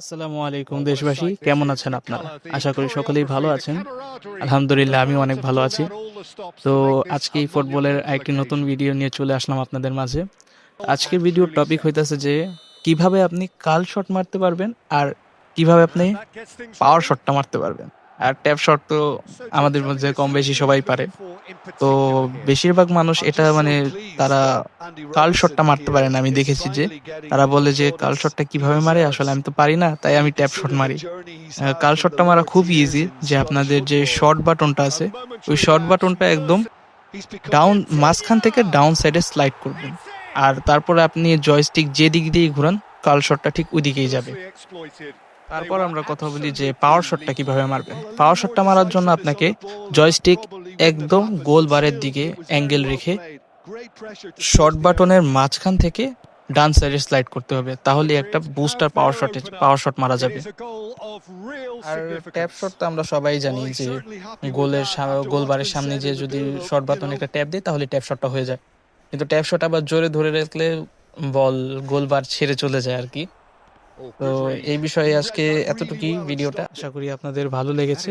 আসসালামু আলাইকুম দেশবাসী, কেমন আছেন আপনারা? আশা করি সকলেই ভালো আছেন। আলহামদুলিল্লাহ, আমি অনেক ভালো আছি। তো আজকে এই ফুটবলের একটি নতুন ভিডিও নিয়ে চলে আসলাম আপনাদের মাঝে। আজকের ভিডিওর টপিক হইতাছে যে কিভাবে আপনি কাল শট মারতে পারবেন আর কিভাবে আপনি পাওয়ার শটটা মারতে পারবেন। আর ট্যাপ শট তো আমাদের মধ্যে কম বেশি সবাই পারে। তো বেশিরভাগ মানুষ এটা মানে তারা কার্ল শটটা মারতে পারে না। আমি দেখেছি যে তারা বলে যে কার্ল শটটা কিভাবে মারে, আসলে আমি তো পারি না, তাই আমি ট্যাপ শট মারি। কার্ল শটটা মারা খুব ইজি। যে আপনাদের যে শর্ট বাটনটা আছে, ওই শর্ট বাটনটা একদম ডাউন মাঝখান থেকে ডাউন সাইডে স্লাইড করবেন, আর তারপরে আপনি জয়স্টিক যে দিক দিয়ে ঘুরান কার্ল শটটা ঠিক ওই দিকেই যাবে। তারপর আমরা কথা বলি যে পাওয়ার শটটা কিভাবে মারবেন। পাওয়ার শটটা মারার জন্য আপনাকে জয়স্টিক একদম গোল বারের দিকে অ্যাঙ্গেল রেখে শর্ট বাটনের মাঝখান থেকে ডান সাইডে স্লাইড করতে হবে, তাহলে একটা বুস্টার পাওয়ার শট মারা যাবে। আর ট্যাপ শট তো আমরা সবাই জানি যে গোল বারের সামনে যে যদি শর্ট বাটনে একটা ট্যাপ দেয় তাহলে ট্যাপ শটটা হয়ে যায়। কিন্তু ট্যাপ শট আবার জোরে ধরে রাখলে বল গোল বার ছেড়ে চলে যায় আর কি। তো এই বিষয়ে আজকে এতটুকুই ভিডিওটা, আশা করি আপনাদের ভালো লেগেছে।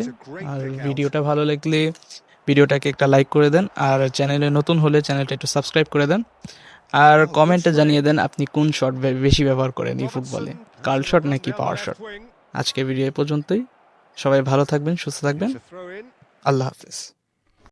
আর ভিডিওটা ভালো লাগলে ভিডিওটাকে একটা লাইক করে দেন, আর চ্যানেলে নতুন হলে চ্যানেলটা একটু সাবস্ক্রাইব করে দেন। আর কমেন্টে জানিয়ে দেন আপনি কোন শট বেশি ব্যবহার করেন এই ফুটবলে, কার্ল শট নাকি পাওয়ার শট। আজকে ভিডিও এই পর্যন্তই। সবাই ভালো থাকবেন, সুস্থ থাকবেন। আল্লাহ হাফেজ।